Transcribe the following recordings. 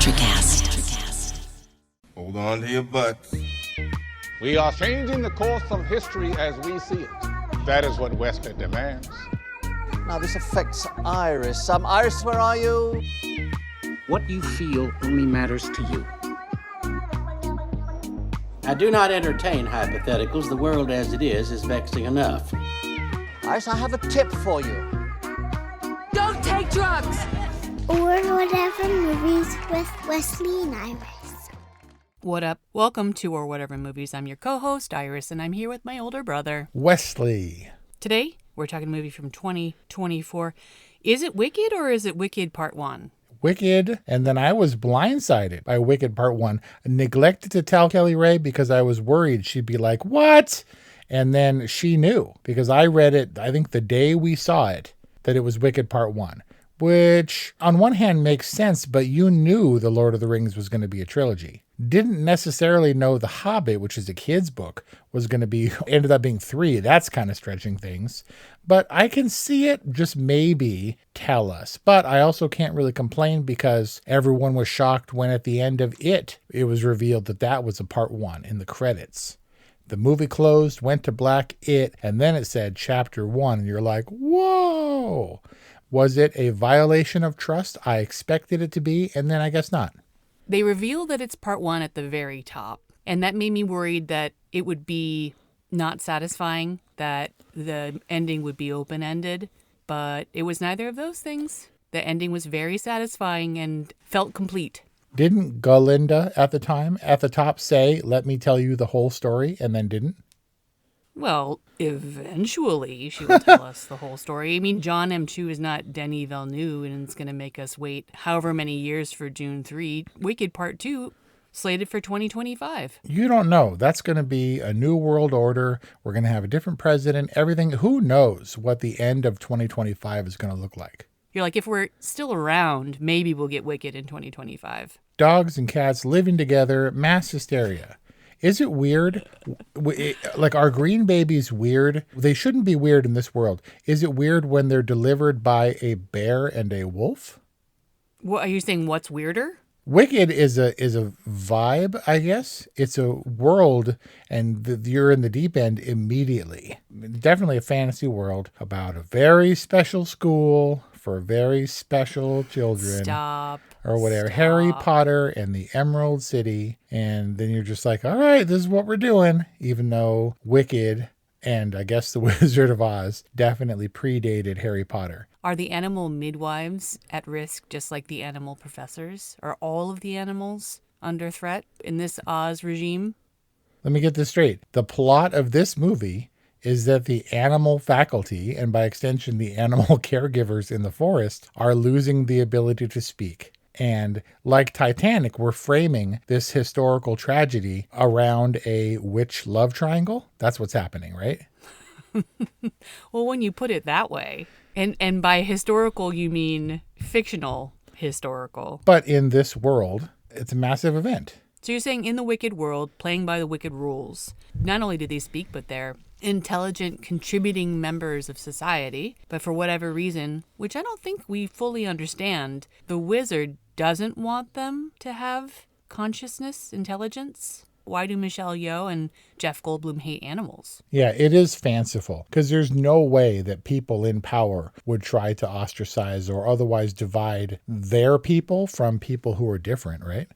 Electrocast. Hold on to your butts. We are changing the course of history as we see it. That is what Wesley demands. Now this affects Iris. Iris, where are you? What you feel only matters to you. I do not entertain hypotheticals. The world as it is vexing enough. Iris, I have a tip for you. Don't take drugs! Or Whatever Movies with Wesley and Iris. What up? Welcome to Or Whatever Movies. I'm your co-host, Iris, and I'm here with my older brother, Wesley. Today, we're talking a movie from 2024. Is it Wicked or is it Wicked Part 1? Wicked, and then I was blindsided by Wicked Part 1. Neglected to tell Kelly Ray because I was worried she'd be like, what? And then she knew because I read it, I think the day we saw it, that it was Wicked Part 1. Which, on one hand, makes sense, but you knew The Lord of the Rings was going to be a trilogy. Didn't necessarily know The Hobbit, which is a kid's book, was going to be, ended up being 3. That's kind of stretching things. But I can see it just maybe tell us. But I also can't really complain because everyone was shocked when at the end of it was revealed that that was a part 1 in the credits. The movie closed, went to black, and then it said chapter 1. And you're like, whoa! Was it a violation of trust? I expected it to be, and then I guess not. They reveal that it's part 1 at the very top, and that made me worried that it would be not satisfying, that the ending would be open-ended, but it was neither of those things. The ending was very satisfying and felt complete. Didn't Galinda at the time, at the top, say, let me tell you the whole story, and then didn't? Well, eventually she will tell us the whole story. I mean, John M2 is not Denis Villeneuve, and it's going to make us wait however many years for Dune 3. Wicked Part 2, slated for 2025. You don't know. That's going to be a new world order. We're going to have a different president, everything. Who knows what the end of 2025 is going to look like? You're like, if we're still around, maybe we'll get Wicked in 2025. Dogs and cats living together, mass hysteria. Is it weird? Like, are green babies weird? They shouldn't be weird in this world. Is it weird when they're delivered by a bear and a wolf? What are you saying? What's weirder? Wicked is a vibe, I guess. It's a world, and you're in the deep end immediately. Definitely a fantasy world about a very special school for very special children. Stop. Or whatever. Stop. Harry Potter and the Emerald City. And then you're just like, all right, this is what we're doing. Even though Wicked and I guess The Wizard of Oz definitely predated Harry Potter. Are the animal midwives at risk just like the animal professors? Are all of the animals under threat in this Oz regime? Let me get this straight. The plot of this movie is that the animal faculty, and by extension the animal caregivers in the forest, are losing the ability to speak. And like Titanic, we're framing this historical tragedy around a witch love triangle. That's what's happening, right? Well, when you put it that way, and by historical, you mean fictional historical. But in this world, it's a massive event. So you're saying in the Wicked world, playing by the Wicked rules, not only do they speak, but they're intelligent, contributing members of society. But for whatever reason, which I don't think we fully understand, the wizard doesn't want them to have consciousness, intelligence. Why do Michelle Yeoh and Jeff Goldblum hate animals? Yeah, it is fanciful because there's no way that people in power would try to ostracize or otherwise divide their people from people who are different, right?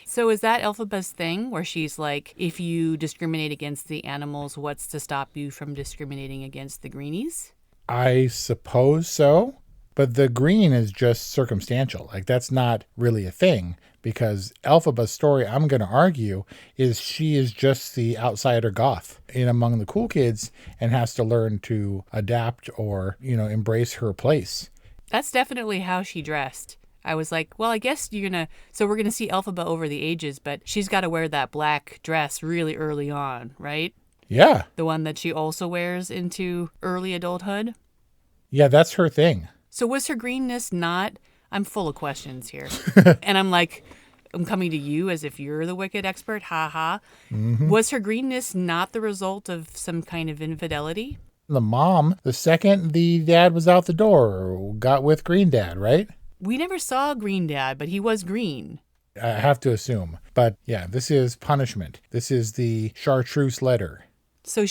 So is that Elphaba's thing where she's like, if you discriminate against the animals, what's to stop you from discriminating against the greenies? I suppose so. But the green is just circumstantial. Like, that's not really a thing because Elphaba's story, I'm going to argue, is she is just the outsider goth in among the cool kids and has to learn to adapt or, embrace her place. That's definitely how she dressed. I was like, well, I guess we're going to see Elphaba over the ages, but she's got to wear that black dress really early on, right? Yeah. The one that she also wears into early adulthood? Yeah, that's her thing. So was her greenness not, I'm full of questions here. And I'm like, I'm coming to you as if you're the Wicked expert, ha. Mm-hmm. Was her greenness not the result of some kind of infidelity? The mom, the second the dad was out the door, got with Green Dad, right? We never saw Green Dad, but he was green. I have to assume. But yeah, this is punishment. This is the chartreuse letter. So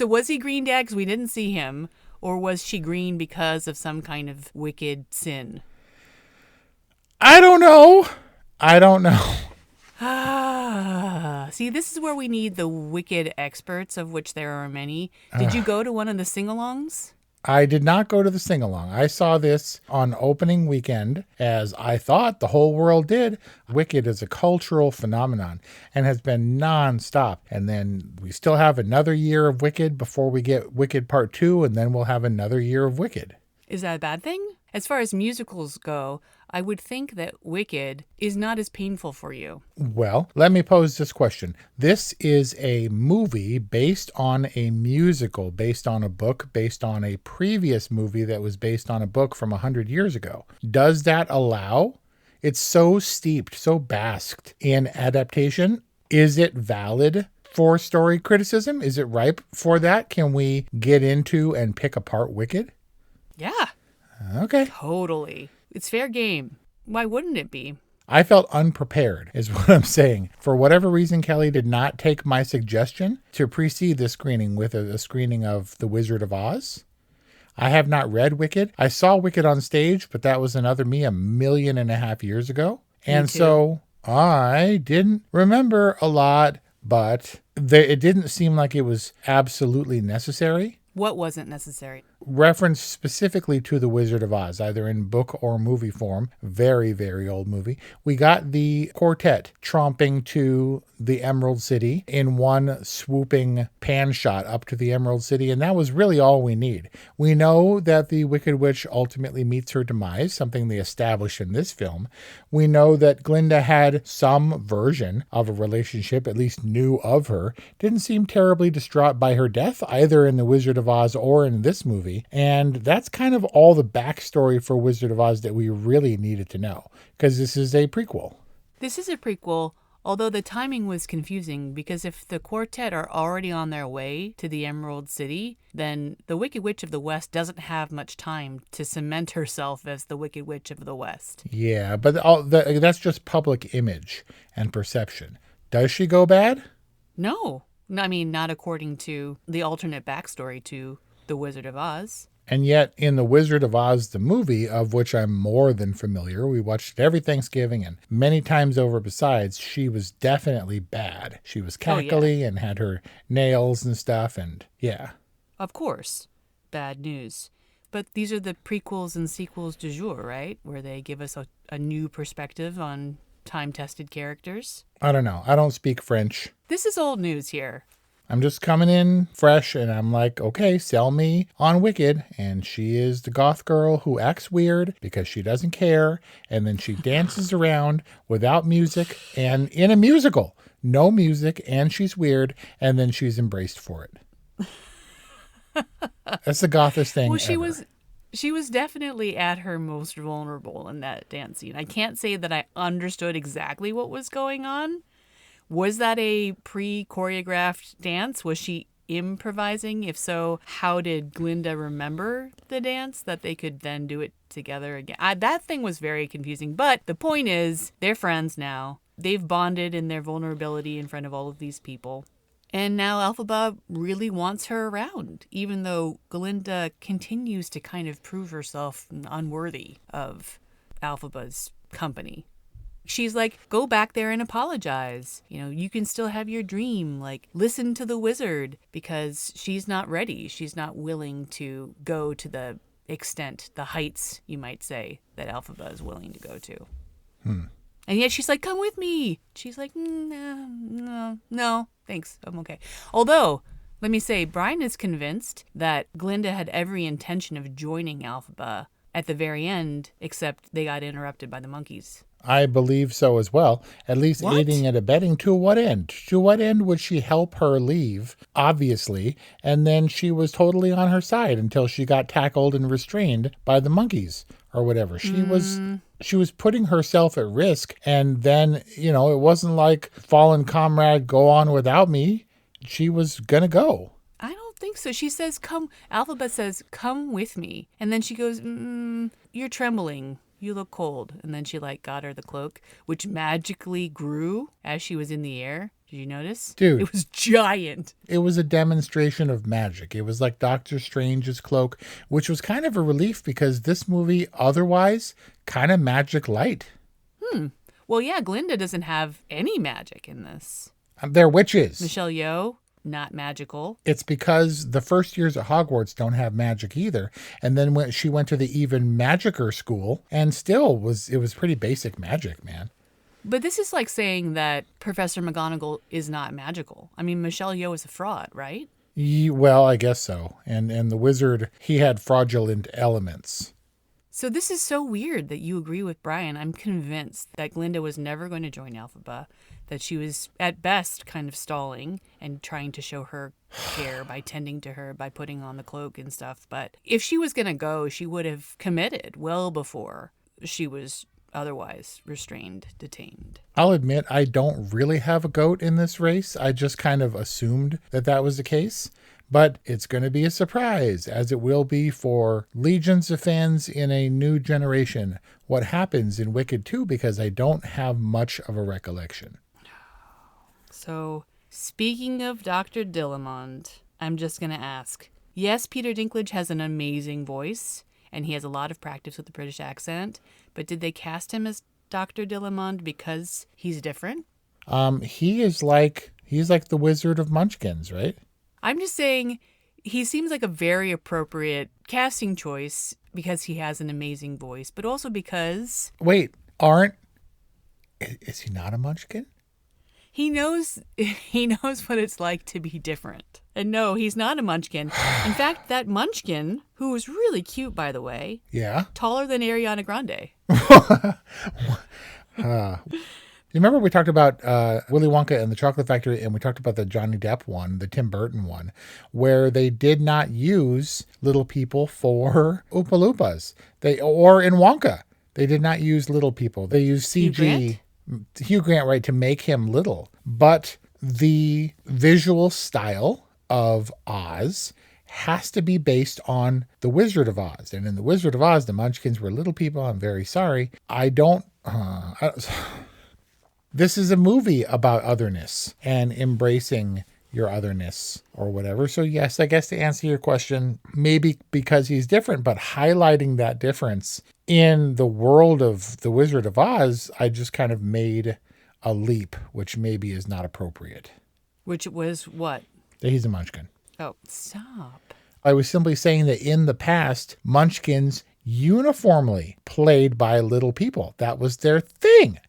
was he Green Dad because we didn't see him, or was she green because of some kind of wicked sin? I don't know. See, this is where we need the wicked experts, of which there are many. Did you go to one of the sing-alongs? I did not go to the sing-along. I saw this on opening weekend, as I thought the whole world did. Wicked is a cultural phenomenon and has been nonstop. And then we still have another year of Wicked before we get Wicked Part 2, and then we'll have another year of Wicked. Is that a bad thing? As far as musicals go, I would think that Wicked is not as painful for you. Well, let me pose this question. This is a movie based on a musical, based on a book, based on a previous movie that was based on a book from 100 years ago. Does that allow? It's so steeped, so basked in adaptation. Is it valid for story criticism? Is it ripe for that? Can we get into and pick apart Wicked? Yeah. Okay. Totally. It's fair game. Why wouldn't it be? I felt unprepared, is what I'm saying. For whatever reason, Kelly did not take my suggestion to precede this screening with a screening of The Wizard of Oz. I have not read Wicked. I saw Wicked on stage, but that was another me 1.5 million years ago. And so I didn't remember a lot, but it didn't seem like it was absolutely necessary. What wasn't necessary? Reference specifically to The Wizard of Oz, either in book or movie form. Very, very old movie. We got the quartet tromping to the Emerald City in one swooping pan shot up to the Emerald City, and that was really all we need. We know that the Wicked Witch ultimately meets her demise, something they established in this film. We know that Glinda had some version of a relationship, at least knew of her. Didn't seem terribly distraught by her death, either in The Wizard of Oz or in this movie. And that's kind of all the backstory for Wizard of Oz that we really needed to know, because this is a prequel. This is a prequel, although the timing was confusing, because if the quartet are already on their way to the Emerald City, then the Wicked Witch of the West doesn't have much time to cement herself as the Wicked Witch of the West. Yeah, but that's just public image and perception. Does she go bad? No. I mean, not according to the alternate backstory to The Wizard of Oz. And yet, in The Wizard of Oz, the movie, of which I'm more than familiar, we watched it every Thanksgiving and many times over besides, she was definitely bad. She was cackly and had her nails and stuff, and yeah. Of course. Bad news. But these are the prequels and sequels du jour, right? Where they give us a new perspective on time-tested characters. I don't know. I don't speak French. This is old news here. I'm just coming in fresh, and I'm like, okay, sell me on Wicked. And she is the goth girl who acts weird because she doesn't care. And then she dances around without music and in a musical. No music, and she's weird, and then she's embraced for it. That's the gothest thing ever. She was definitely at her most vulnerable in that dance scene. I can't say that I understood exactly what was going on. Was that a pre-choreographed dance? Was she improvising? If so, how did Glinda remember the dance that they could then do it together again? That thing was very confusing. But the point is, they're friends now. They've bonded in their vulnerability in front of all of these people. And now Elphaba really wants her around, even though Glinda continues to kind of prove herself unworthy of Elphaba's company. She's like, go back there and apologize. You know, you can still have your dream. Like, listen to the wizard, because she's not ready. She's not willing to go to the extent, the heights, you might say, that Elphaba is willing to go to. And yet she's like, come with me. She's like, no, thanks. I'm okay. Although, let me say, Brian is convinced that Glinda had every intention of joining Elphaba at the very end, except they got interrupted by the monkeys. I believe so as well. At least aiding and abetting. To what end? To what end would she help her leave? Obviously. And then she was totally on her side until she got tackled and restrained by the monkeys or whatever. She was putting herself at risk. And then, you know, it wasn't like fallen comrade, go on without me. She was going to go. I don't think so. She says, come. Elphaba says, come with me. And then she goes, you're trembling. you look cold. And then she like got her the cloak, which magically grew as she was in the air. Did you notice? Dude. It was giant. It was a demonstration of magic. It was like Doctor Strange's cloak, which was kind of a relief because this movie otherwise kind of magic light. Well, yeah, Glinda doesn't have any magic in this. They're witches. Michelle Yeoh, not magical. It's because the first years at Hogwarts don't have magic either. And then when she went to the even magicer school and still it was pretty basic magic, man. But this is like saying that Professor McGonagall is not magical. I mean, Michelle Yeoh is a fraud, right? Well, I guess so. And the wizard, he had fraudulent elements. So this is so weird that you agree with Brian. I'm convinced that Glinda was never going to join Elphaba, that she was at best kind of stalling and trying to show her care by tending to her, by putting on the cloak and stuff. But if she was going to go, she would have committed well before she was otherwise restrained, detained. I'll admit I don't really have a goat in this race. I just kind of assumed that was the case. But it's going to be a surprise, as it will be for legions of fans in a new generation, what happens in Wicked 2, because I don't have much of a recollection. So, speaking of Dr. Dillamond, I'm just going to ask. Yes, Peter Dinklage has an amazing voice, and he has a lot of practice with the British accent, but did they cast him as Dr. Dillamond because he's different? He's like the Wizard of Munchkins, right? I'm just saying he seems like a very appropriate casting choice because he has an amazing voice, but also because... Wait, is he not a Munchkin? He knows what it's like to be different. And no, he's not a Munchkin. In fact, that Munchkin, who was really cute, by the way. Yeah. Taller than Ariana Grande. You remember we talked about Willy Wonka and the Chocolate Factory, and we talked about the Johnny Depp one, the Tim Burton one, where they did not use little people for Oompa Loompas. Or in Wonka, they did not use little people. They used CG, Hugh Grant, right, to make him little. But the visual style of Oz has to be based on The Wizard of Oz. And in The Wizard of Oz, the Munchkins were little people. I'm very sorry. This is a movie about otherness and embracing your otherness or whatever. So yes, I guess to answer your question, maybe because he's different, but highlighting that difference in the world of The Wizard of Oz, I just kind of made a leap, which maybe is not appropriate. Which was what? That he's a Munchkin. Oh, stop. I was simply saying that in the past, Munchkins uniformly played by little people. That was their thing.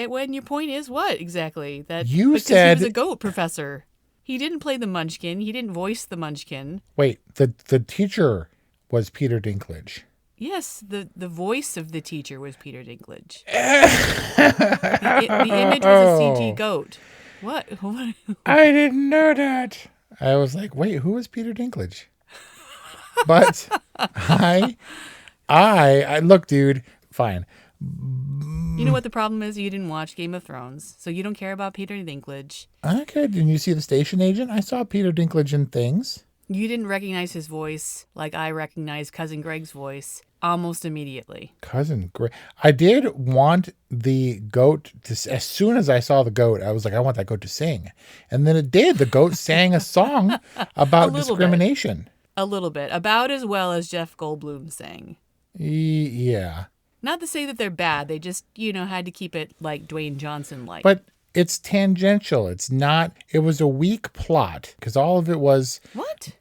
When your point is what exactly? That you because said he was a goat professor. He didn't play the Munchkin. He didn't voice the Munchkin. Wait, the teacher was Peter Dinklage. Yes, the voice of the teacher was Peter Dinklage. the image was a CG goat. What? I didn't know that. I was like, wait, who is Peter Dinklage? But I look, dude, fine. You know what the problem is? You didn't watch Game of Thrones, so you don't care about Peter Dinklage. Okay, didn't you see The Station Agent? I saw Peter Dinklage in things. You didn't recognize his voice like I recognized Cousin Greg's voice almost immediately. Cousin Greg. I did want the goat to, as soon as I saw the goat, I was like, I want that goat to sing. And then it did. The goat sang a song about discrimination. A little bit. About as well as Jeff Goldblum sang. Yeah. Not to say that they're bad. They just, had to keep it like Dwayne Johnson-like. But it's tangential. It was a weak plot because all of it was... What?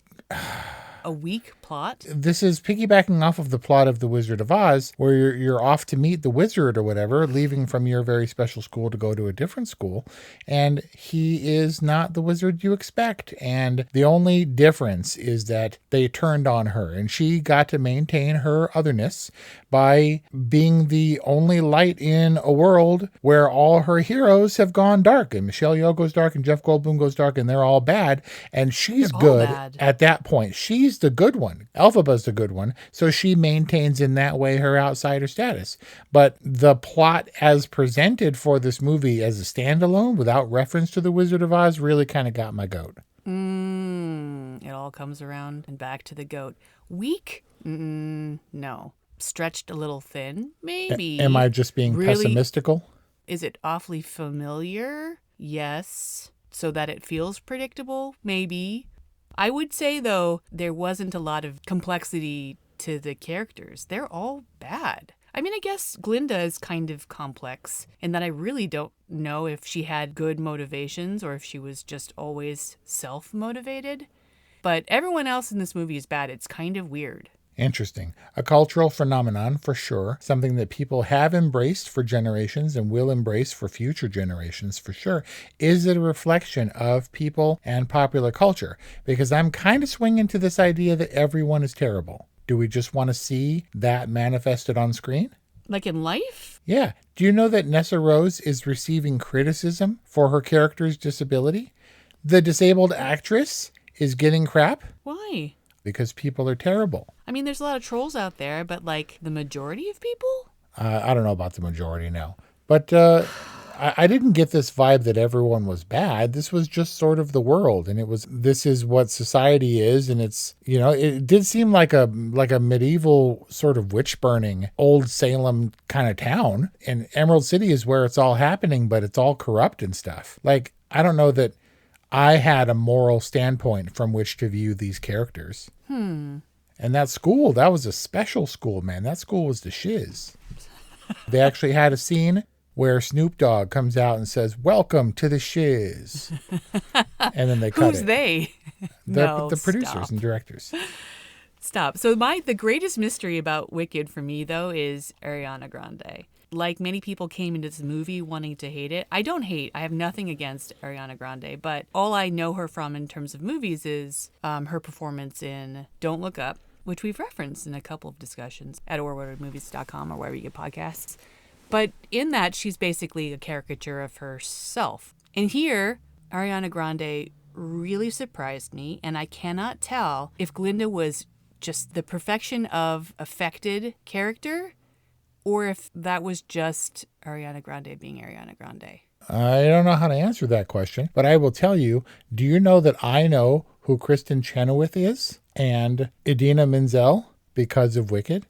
A weak plot? This is piggybacking off of the plot of The Wizard of Oz, where you're off to meet the wizard or whatever, leaving from your very special school to go to a different school, and he is not the wizard you expect. And the only difference is that they turned on her, and she got to maintain her otherness by being the only light in a world where all her heroes have gone dark, and Michelle Yeoh goes dark, and Jeff Goldblum goes dark, and they're all bad, and she's good at that point. She's the good one. Elphaba's the good one, so she maintains in that way her outsider status. But the plot as presented for this movie as a standalone without reference to The Wizard of Oz really kind of got my goat. It all comes around and back to the goat. Weak? No. stretched a little thin? Maybe. Am I just being Really? pessimistical? Is it awfully familiar? Yes. So that it feels predictable? Maybe. I would say, though, there wasn't a lot of complexity to the characters. They're all bad. I mean, I guess Glinda is kind of complex in that I really don't know if she had good motivations or if she was just always self-motivated. But everyone else in this movie is bad. It's kind of weird. Interesting. A cultural phenomenon for sure. Something that people have embraced for generations and will embrace for future generations for sure. Is it a reflection of people and popular culture? Because I'm kind of swinging to this idea that everyone is terrible. Do we just want to see that manifested on screen? Like in life? Yeah. Do you know that Nessa Rose is receiving criticism for her character's disability? The disabled actress is getting crap? Why? Because people are terrible. I mean, there's a lot of trolls out there, but like the majority of people? I don't know about the majority now. But I didn't get this vibe that everyone was bad. This was just sort of the world. And this is what society is. And it's, it did seem like a medieval sort of witch burning, old Salem kind of town. And Emerald City is where it's all happening, but it's all corrupt and stuff. Like, I don't know that I had a moral standpoint from which to view these characters. And that school, that was a special school, man. That school was the shiz. They actually had a scene where Snoop Dogg comes out and says, "Welcome to the shiz." And then they cut Who's it. they? The producers stop. and directors. Stop. So the greatest mystery about Wicked for me, though, is Ariana Grande. Like many people came into this movie wanting to hate it. I don't hate. I have nothing against Ariana Grande, but all I know her from in terms of movies is her performance in Don't Look Up, which we've referenced in a couple of discussions at orwhatevermovies.com or wherever you get podcasts. But in that, she's basically a caricature of herself. And here, Ariana Grande really surprised me, and I cannot tell if Glinda was just the perfection of affected character or if that was just Ariana Grande being Ariana Grande. I don't know how to answer that question, but I will tell you, do you know that I know who Kristen Chenoweth is and Idina Menzel because of Wicked?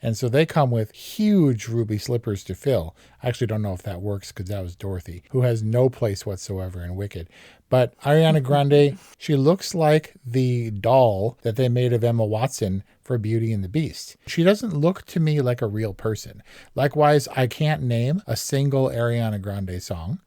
And so they come with huge ruby slippers to fill. I actually don't know if that works because that was Dorothy, who has no place whatsoever in Wicked. But Ariana Grande, she looks like the doll that they made of Emma Watson for Beauty and the Beast. She doesn't look to me like a real person. Likewise, I can't name a single Ariana Grande song.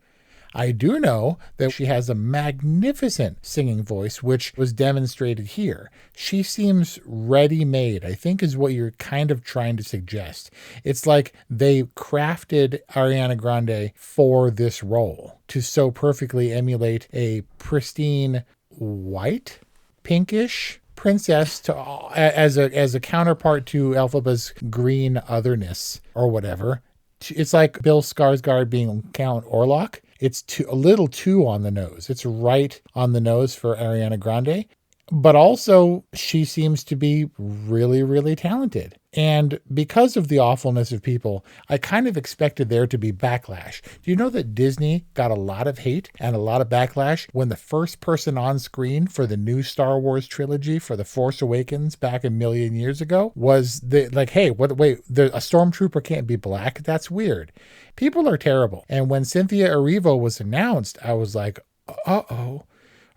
I do know that she has a magnificent singing voice, which was demonstrated here. She seems ready-made, I think is what you're kind of trying to suggest. It's like they crafted Ariana Grande for this role to so perfectly emulate a pristine white, pinkish princess as a counterpart to Elphaba's green otherness or whatever. It's like Bill Skarsgård being Count Orlok. It's a little too on the nose. It's right on the nose for Ariana Grande. But also, she seems to be really, really talented. And because of the awfulness of people, I kind of expected there to be backlash. Do you know that Disney got a lot of hate and a lot of backlash when the first person on screen for the new Star Wars trilogy for The Force Awakens back a million years ago was a stormtrooper can't be black? That's weird. People are terrible. And when Cynthia Erivo was announced, I was like, uh-oh.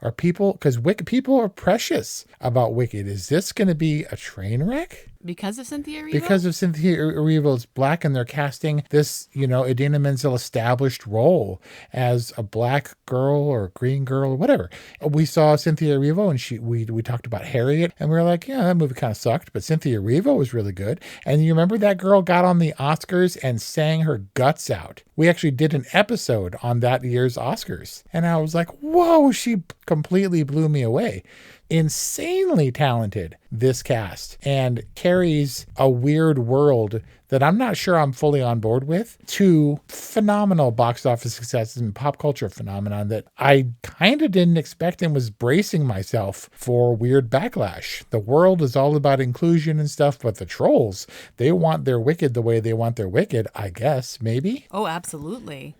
Are people, because people are precious about Wicked. Is this going to be a train wreck? Because of Cynthia Erivo? Because of Cynthia Erivo's black, and they're casting this, Idina Menzel established role as a black girl or a green girl or whatever. We saw Cynthia Erivo and we talked about Harriet and we were like, yeah, that movie kind of sucked, but Cynthia Erivo was really good. And you remember that girl got on the Oscars and sang her guts out. We actually did an episode on that year's Oscars. And I was like, whoa, she completely blew me away. Insanely talented, this cast, and carries a weird world that I'm not sure I'm fully on board with to phenomenal box office successes and pop culture phenomenon that I kind of didn't expect and was bracing myself for weird backlash. The world is all about inclusion and stuff, but the trolls, they want their Wicked the way they want their Wicked, I guess, maybe? Oh, absolutely.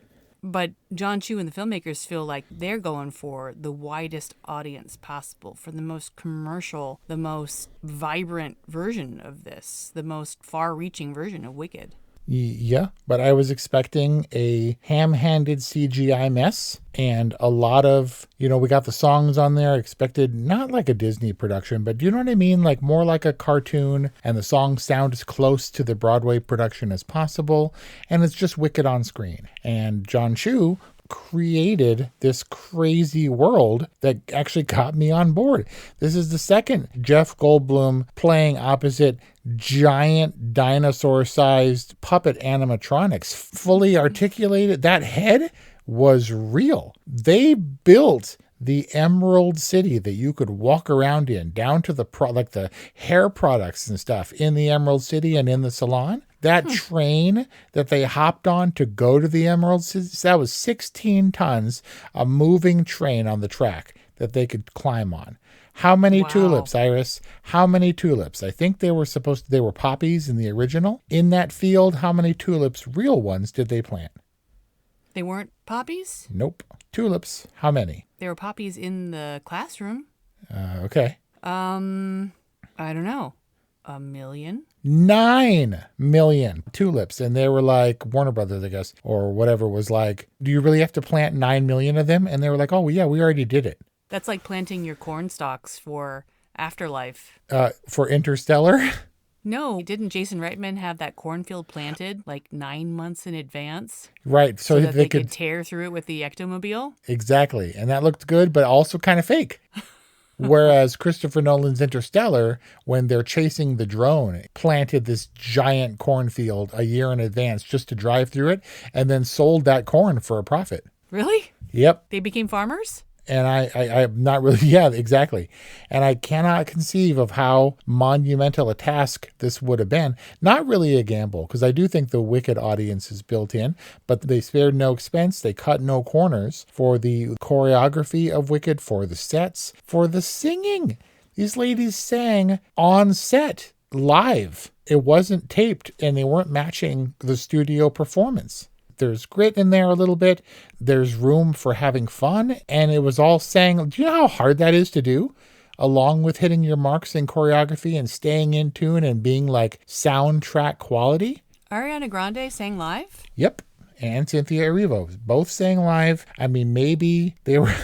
But John Chu and the filmmakers feel like they're going for the widest audience possible, for the most commercial, the most vibrant version of this, the most far-reaching version of Wicked. Yeah, but I was expecting a ham-handed CGI mess and a lot of, we got the songs on there, expected not like a Disney production, but do you know what I mean? Like more like a cartoon, and the songs sound as close to the Broadway production as possible, and it's just Wicked on screen. And John Chu created this crazy world that actually got me on board. This is the second Jeff Goldblum playing opposite giant dinosaur-sized puppet animatronics, fully articulated. That head was real. They built the Emerald City that you could walk around in, down to the the hair products and stuff in the Emerald City and in the salon. That train that they hopped on to go to the Emerald City, that was 16 tons, a moving train on the track that they could climb on. How many tulips, Iris? How many tulips? I think they were poppies in the original. In that field, how many tulips, real ones, did they plant? They weren't poppies? Nope. Tulips. How many? They were poppies in the classroom. Okay. I don't know. 1 million? 9 million tulips. And they were like, Warner Brothers, I guess, or whatever, was like, do you really have to plant 9 million of them? And they were like, oh, yeah, we already did it. That's like planting your corn stalks for Afterlife. For Interstellar? No, didn't Jason Reitman have that cornfield planted like 9 months in advance? Right, so that they could tear through it with the ectomobile? Exactly, and that looked good, but also kind of fake. Whereas Christopher Nolan's Interstellar, when they're chasing the drone, planted this giant cornfield a year in advance just to drive through it, and then sold that corn for a profit. Really? Yep. They became farmers? And I'm not really, yeah, exactly. And I cannot conceive of how monumental a task this would have been. Not really a gamble, because I do think the Wicked audience is built in, but they spared no expense. They cut no corners for the choreography of Wicked, for the sets, for the singing. These ladies sang on set, live. It wasn't taped, and they weren't matching the studio performance. There's grit in there a little bit. There's room for having fun. And it was all sang. Do you know how hard that is to do? Along with hitting your marks in choreography and staying in tune and being like soundtrack quality. Ariana Grande sang live? Yep. And Cynthia Erivo both sang live. I mean, maybe they were,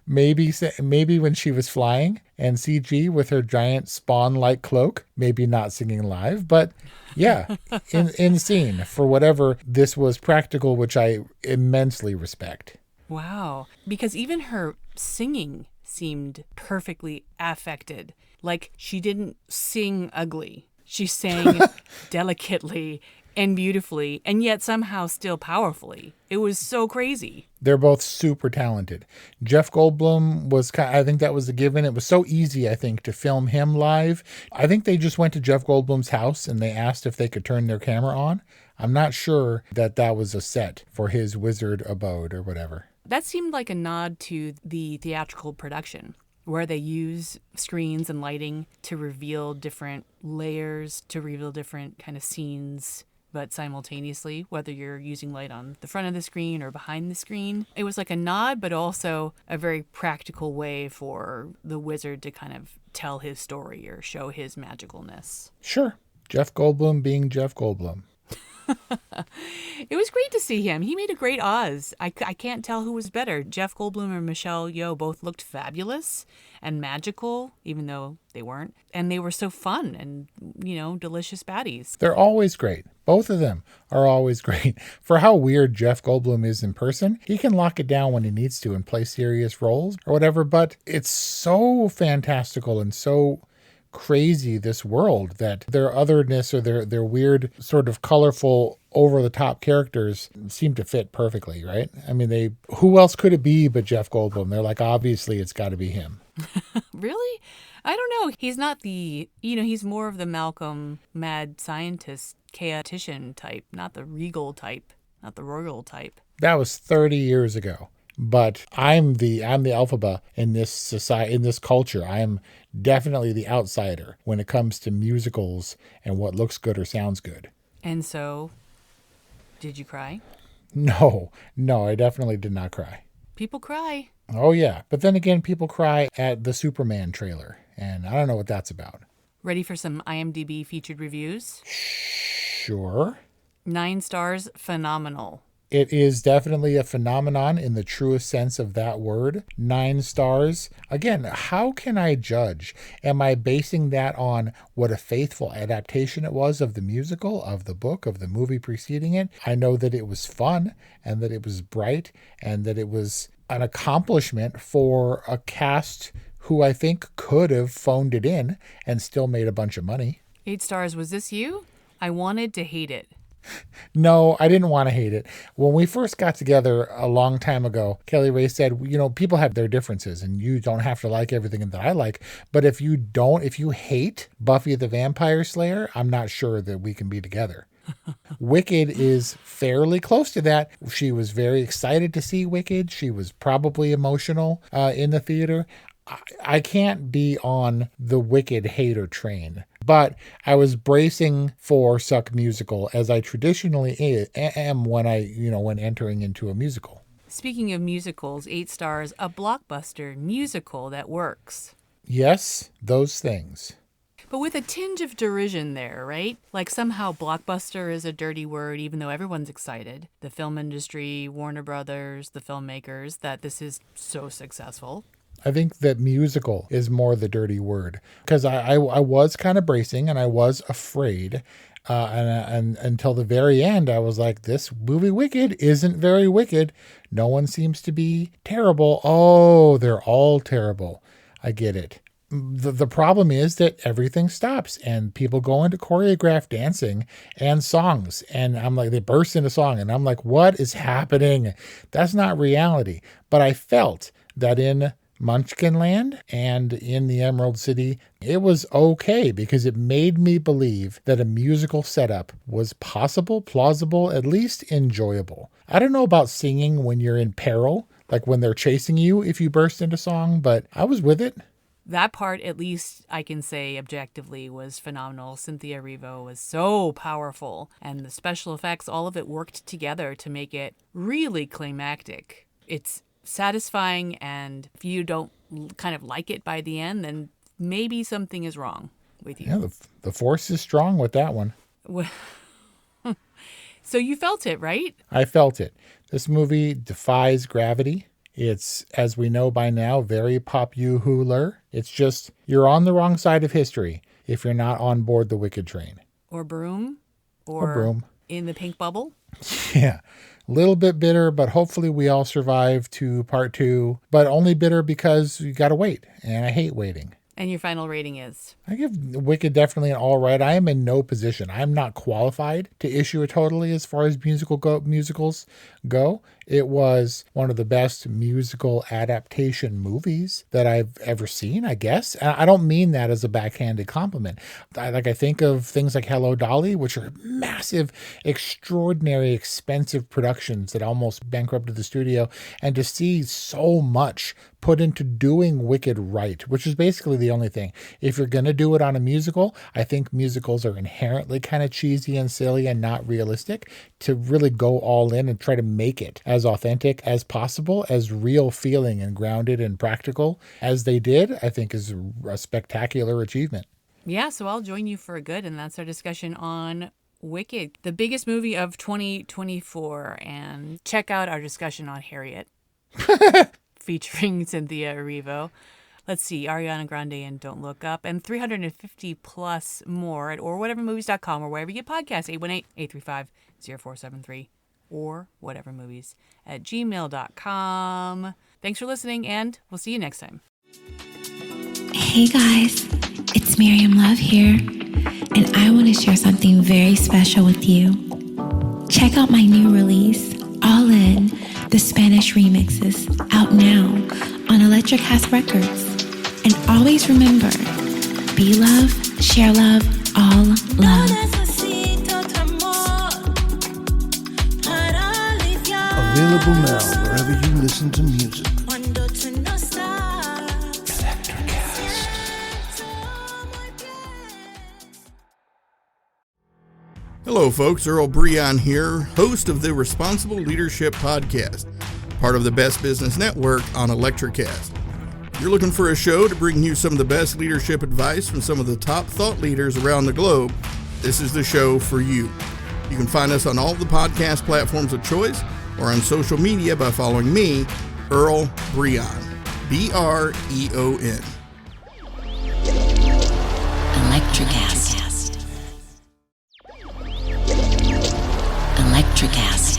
maybe when she was flying and CG with her giant spawn-like cloak, maybe not singing live, but yeah, in scene for whatever this was practical, which I immensely respect. Wow. Because even her singing seemed perfectly affected. Like she didn't sing ugly. She sang delicately and beautifully, and yet somehow still powerfully. It was so crazy. They're both super talented. Jeff Goldblum was, I think that was a given. It was so easy, I think, to film him live. I think they just went to Jeff Goldblum's house and they asked if they could turn their camera on. I'm not sure that was a set for his wizard abode or whatever. That seemed like a nod to the theatrical production, where they use screens and lighting to reveal different layers, to reveal different kind of scenes, but simultaneously, whether you're using light on the front of the screen or behind the screen. It was like a nod, but also a very practical way for the wizard to kind of tell his story or show his magicalness. Sure. Jeff Goldblum being Jeff Goldblum. It was great to see him. He made a great Oz. I can't tell who was better. Jeff Goldblum or Michelle Yeoh both looked fabulous and magical, even though they weren't. And they were so fun and, delicious baddies. They're always great. Both of them are always great. For how weird Jeff Goldblum is in person, he can lock it down when he needs to and play serious roles or whatever. But it's so fantastical and so crazy, this world, that their otherness or their weird sort of colorful over-the-top characters seem to fit perfectly, right? I mean, who else could it be but Jeff Goldblum? They're like, obviously it's got to be him. Really? I don't know. He's not he's more of the Malcolm mad scientist chaotician type, not the regal type, not the royal type. That was 30 years ago. But I'm the alphaba in this society, in this culture. I am definitely the outsider when it comes to musicals and what looks good or sounds good. And so, did you cry? No, I definitely did not cry. People cry. Oh, yeah. But then again, people cry at the Superman trailer, and I don't know what that's about. Ready for some IMDb featured reviews? Sure. 9 stars, phenomenal. It is definitely a phenomenon in the truest sense of that word. 9 stars. Again, how can I judge? Am I basing that on what a faithful adaptation it was of the musical, of the book, of the movie preceding it? I know that it was fun and that it was bright and that it was an accomplishment for a cast who I think could have phoned it in and still made a bunch of money. 8 stars, was this you? I wanted to hate it. No, I didn't want to hate it. When we first got together a long time ago, Kelly Ray said, people have their differences and you don't have to like everything that I like. But if you hate Buffy the Vampire Slayer, I'm not sure that we can be together. Wicked is fairly close to that. She was very excited to see Wicked. She was probably emotional in the theater. I can't be on the Wicked hater train, but I was bracing for Suck Musical as I traditionally am when entering into a musical. Speaking of musicals, 8 stars, a blockbuster musical that works. Yes, those things. But with a tinge of derision there, right? Like somehow blockbuster is a dirty word, even though everyone's excited. The film industry, Warner Brothers, the filmmakers, that this is so successful. I think that musical is more the dirty word because I was kind of bracing and I was afraid. And until the very end, I was like, this movie Wicked isn't very wicked. No one seems to be terrible. Oh, they're all terrible. I get it. The problem is that everything stops and people go into choreographed dancing and songs. And I'm like, they burst into song. And I'm like, what is happening? That's not reality. But I felt that in Munchkinland and in the Emerald City, it was okay because it made me believe that a musical setup was possible, plausible, at least enjoyable. I don't know about singing when you're in peril, like when they're chasing you if you burst into song, but I was with it. That part, at least I can say objectively, was phenomenal. Cynthia Erivo was so powerful, and the special effects, all of it worked together to make it really climactic. It's satisfying, and if you don't kind of like it by the end, then maybe something is wrong with you. Yeah, the force is strong with that one. So you felt it, right? I felt it. This movie defies gravity. It's, as we know by now, very pop-you-hoo-ler. It's just, you're on the wrong side of history if you're not on board the Wicked train. Or Broom. Or Broom. In the pink bubble. Yeah. A little bit bitter, but hopefully we all survive to part 2. But only bitter because you got to wait. And I hate waiting. And your final rating is? I give Wicked definitely an all right. I am in no position. I'm not qualified to issue a totally as far as musicals go. It was one of the best musical adaptation movies that I've ever seen, I guess. And I don't mean that as a backhanded compliment. I think of things like Hello, Dolly, which are massive, extraordinary, expensive productions that almost bankrupted the studio. And to see so much put into doing Wicked right, which is basically the only thing. If you're going to do it on a musical, I think musicals are inherently kind of cheesy and silly and not realistic. To really go all in and try to make it as authentic as possible, as real feeling and grounded and practical as they did, I think is a spectacular achievement. Yeah, so I'll join you for a good, and that's our discussion on Wicked, the biggest movie of 2024. And check out our discussion on Harriet, featuring Cynthia Erivo. Let's see, Ariana Grande and Don't Look Up, and 350 plus more at orwhatevermovies.com or wherever you get podcasts, 818-835-0473 or whatevermovies at gmail.com. Thanks for listening, and we'll see you next time. Hey guys, it's Miriam Love here, and I want to share something very special with you. Check out my new release, All In, the Spanish remixes, out now on Electric House Records. And always remember, be love, share love, all love. Available now wherever you listen to music. Hello, folks. Earl Breon here, host of the Responsible Leadership Podcast, part of the Best Business Network on Electricast. If you're looking for a show to bring you some of the best leadership advice from some of the top thought leaders around the globe, this is the show for you. You can find us on all the podcast platforms of choice or on social media by following me, Earl Breon, B-R-E-O-N. Electricast. Electricast.